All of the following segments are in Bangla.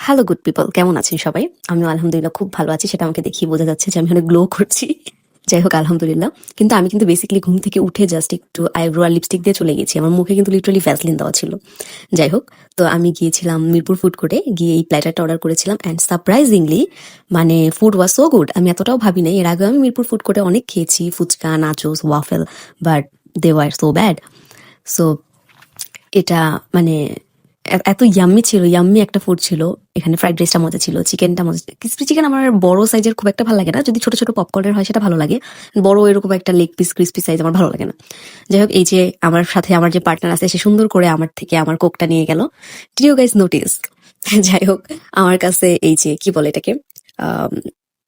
হ্যালো গুড পিপল, কেমন আছেন সবাই? আমিও আলহামদুলিল্লাহ খুব ভালো আছি। সেটা আমাকে দেখিয়ে বোঝা যাচ্ছে যে আমি অনেক গ্লো করছি। যাই হোক আলহামদুলিল্লাহ। কিন্তু আমি কিন্তু বেসিক্যালি ঘুম থেকে উঠে জাস্ট একটু আইব্রো আর লিপস্টিক দিয়ে চলে গেছি। আমার মুখে কিন্তু লিটারালি ভ্যাসলিন দেওয়া ছিল। যাই হোক, তো আমি গিয়েছিলাম মিরপুর ফুড কোর্টে, গিয়ে এই প্ল্যাটারটা অর্ডার করেছিলাম অ্যান্ড সারপ্রাইজিংলি মানে ফুড ওয়াজ সো গুড। আমি এতটাও ভাবি নাই। এর আগেও আমি মিরপুর ফুড কোর্টে অনেক খেয়েছি, fuchka, nachos, waffle, but they were so bad. So এটা মানে এত ইয়াম্মি ছিল, ইয়াম্মি একটা ফুড ছিল। এখানে ফ্রাইড রাইসটা মজা ছিল, চিকেনটা মজা, ক্রিসপি চিকেন আমার বড় সাইজের খুব একটা ভালো লাগে না। যদি ছোট ছোট পপকর্নের হয় সেটা ভালো লাগে, বড় এরকম একটা লেগ পিস ক্রিসপি সাইজ আমার ভালো লাগে না। যাই হোক, এই যে আমার সাথে আমার যে পার্টনার আছে সে সুন্দর করে আমার থেকে আমার কোকটা নিয়ে গেল। Did you guys notice? যাই হোক, আমার কাছে এই যে কি বলে এটাকে,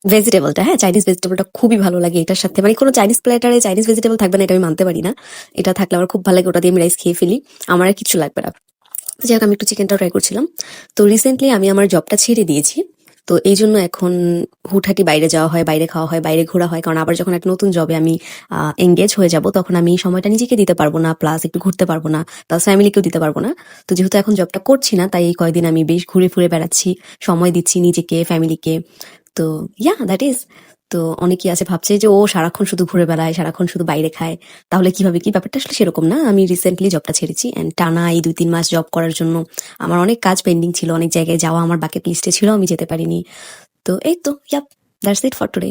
ভেজিটেবলটা, হ্যাঁ চাইনিজ ভেজিটেবলটা খুবই ভালো লাগে এটার সাথে। মানে কোনো চাইনিজ প্লেটারে চাইনিজ ভেজিটেবল থাকবে না এটা আমি মানতে পারি না। এটা থাকলে আমার খুব ভালো লাগে, ওটা দিয়ে আমি রাইস খেয়ে ফেলি, আমার আর কিছু লাগবে না। যাই হোক, আমি একটু চিকেনটাও ট্রাই করছিলাম। তো রিসেন্টলি আমি আমার জবটা ছেড়ে দিয়েছি। তো এই জন্য এখন হুটহাটি বাইরে যাওয়া হয়, বাইরে খাওয়া হয়, বাইরে ঘোরা হয়। কারণ আবার যখন একটা নতুন জবে আমি এঙ্গেজ হয়ে যাব, তখন আমি এই সময়টা নিজেকে দিতে পারবো না, প্লাস একটু ঘুরতে পারবো না, প্লাস ফ্যামিলিকেও দিতে পারবো না। তো যেহেতু এখন জবটা করছি না, তাই এই কয়দিন আমি বেশ ঘুরে ফুরে বেড়াচ্ছি, সময় দিচ্ছি নিজেকে, ফ্যামিলিকে। তো ইয়া দ্যাট ইজ। তো অনেকেই আছে ভাবছে যে ও সারাক্ষণ শুধু ঘুরে বেড়ায়, সারাক্ষণ শুধু বাইরে খায়, তাহলে কিভাবে কি? ব্যাপারটা আসলে সেরকম না। আমি রিসেন্টলি জবটা ছেড়েছি অ্যান্ড টানা এই 2-3 মাস জব করার জন্য আমার অনেক কাজ পেন্ডিং ছিল, অনেক জায়গায় যাওয়া আমার বাকেট লিস্টে ছিল, আমি যেতে পারিনি। তো এই তো, yup, that's it for today.